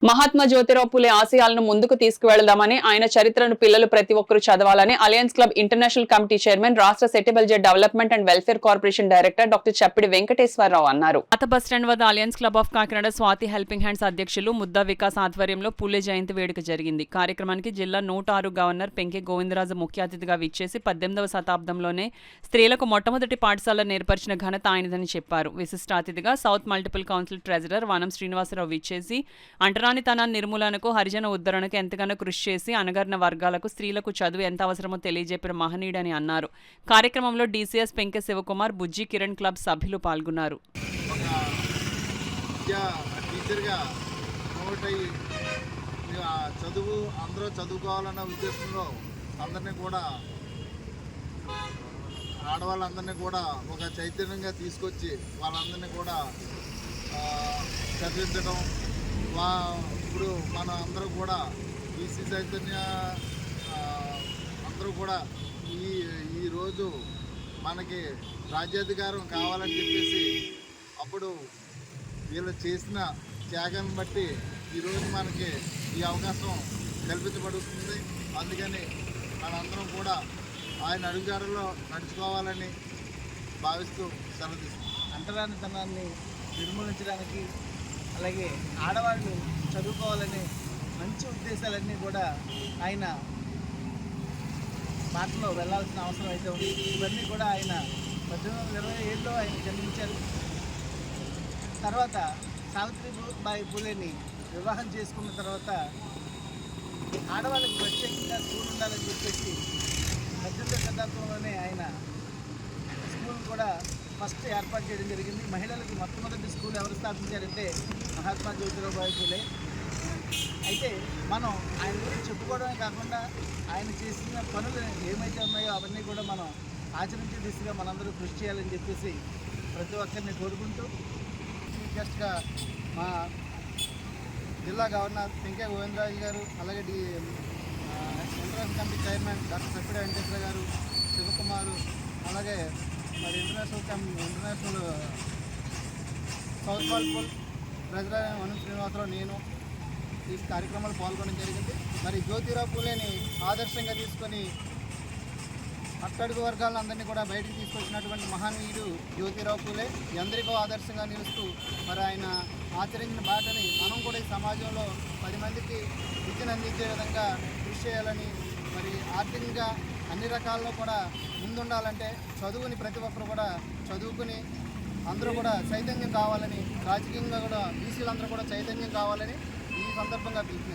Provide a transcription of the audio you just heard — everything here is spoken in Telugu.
మహాత్మా జ్యోతిరావు పులే ఆశయాలను ముందుకు తీసుకువెళదామని ఆయన చరిత్రను పిల్లలు ప్రతి ఒక్కరూ చదవాలని alliance club international committee chairman రాష్ట్ర సెటిబుల్ development and welfare corporation director doctor Chappidi Venkateswararao అన్నారు. పాత బస్టాండ్ వద్ద alliance club of Kakinada Swathi helping hands అధ్యక్షులు ముద్దా వికాస్ ఆధ్వర్యంలో పులే జయంతి వేడుక జరిగింది. కార్యక్రమానికి జిల్లా 106 గవర్నర్ పెంకే గోవిందరాజు ముఖ్య అతిథిగా విచ్చేసి 18వ శతాబ్దంలోనే స్త్రీలకు మొట్టమొదటి పాఠశాలను ఏర్పరిచిన ఘనత ఆయనదని చెప్పారు. విశిష్ట అతిథిగా సౌత్ మల్టిపుల్ కౌన్సిల్ ట్రెజరర్ వనం శ్రీనివాసరావు విచ్చేసి అంటరానితనాన్ని నిర్మూలనకు హరిజన ఉద్ధరణకు ఎంతగానో కృషి చేసి అణగారిన వర్గాలకు స్త్రీలకు చదువు ఎంత అవసరమో తెలియజెప్పిన మహనీయుడని అన్నారు. కార్యక్రమంలో డీసీఎస్ పెంకె శివకుమార్, బుజ్జి కిరణ్ క్లబ్ సభ్యులు పాల్గొన్నారు. చదువు అందరూ చదువుకోవాలన్న ఉద్దేశంలో అందరినీ కూడా ఆడవాళ్ళందరినీ కూడా ఒక చైతన్యంగా తీసుకొచ్చి వాళ్ళందరినీ కూడా చదివించడం. ఇప్పుడు మన అందరూ కూడా బీసీ చైతన్య అందరూ కూడా ఈరోజు మనకి రాజ్యాధికారం కావాలని చెప్పేసి అప్పుడు వీళ్ళు చేసిన త్యాగాన్ని బట్టి ఈరోజు మనకి ఈ అవకాశం కల్పించబడుతుంది. అందుకని మనందరం కూడా ఆయన అడుగుజాడల్లో నడుచుకోవాలని భావిస్తూ సెలవు తీసుకుంటాం. అంటరానితనాన్ని నిర్మూలించడానికి అలాగే ఆడవాళ్ళు చదువుకోవాలనే మంచి ఉద్దేశాలన్నీ కూడా ఆయన బాటలో వెళ్ళాల్సిన అవసరం అయితే ఉంది. ఇవన్నీ కూడా ఆయన 1827లో ఆయన జన్మించారు. తర్వాత సావిత్రిబాయి పూలేని వివాహం చేసుకున్న తర్వాత ఆడవాళ్ళకి ప్రత్యేకంగా స్కూల్ ఉండాలని చెప్పేసి 18వ శతాబ్దంలోనే ఆయన స్కూల్ కూడా ఫస్ట్ ఏర్పాటు చేయడం జరిగింది. మహిళలకి మొట్టమొదటి స్కూల్ ఎవరు స్థాపించారంటే మహాత్మా జ్యోతిరావు పూలే. అయితే మనం ఆయన గురించి చెప్పుకోవడమే కాకుండా ఆయన చేసిన పనులు ఏమైతే ఉన్నాయో అవన్నీ కూడా మనం ఆచరించే దిశగా మనందరూ కృషి చేయాలని చెప్పేసి ప్రతి ఒక్కరిని కోరుకుంటూ, చీఫ్ గెస్ట్గా మా జిల్లా గవర్నర్ పెంకే గోవిందరాజు గారు, అలాగే ఇంటర్నేషనల్ కమిటీ చైర్మన్ డాక్టర్ చప్పిడి వెంకటేశ్వర గారు, శివకుమారు, అలాగే మరి ఇంటర్నేషనల్ సౌత్ మల్టిపుల్ ట్రెజరర్ వనం శ్రీనివాసరావు, నేను ఈ కార్యక్రమాలు పాల్గొనడం జరిగింది. మరి జ్యోతిరావు పూలేని ఆదర్శంగా తీసుకొని అట్టడుగు వర్గాలందరినీ కూడా బయటికి తీసుకొచ్చినటువంటి మహనీయుడు జ్యోతిరావు పూలే. ఎందరికో ఆదర్శంగా నిలుస్తూ మరి ఆయన ఆచరించిన బాటని మనం కూడా ఈ సమాజంలో 10 మందికి విద్యను అందించే విధంగా కృషి చేయాలని, మరి ఆర్థికంగా అన్ని రకాల్లో కూడా ముందుండాలంటే చదువుని ప్రతి ఒక్కరు కూడా చదువుకుని అందరూ కూడా చైతన్యం కావాలని, రాజకీయంగా కూడా బీసీలందరూ కూడా చైతన్యం కావాలని ఈ సందర్భంగా పిలుపునిస్తారు.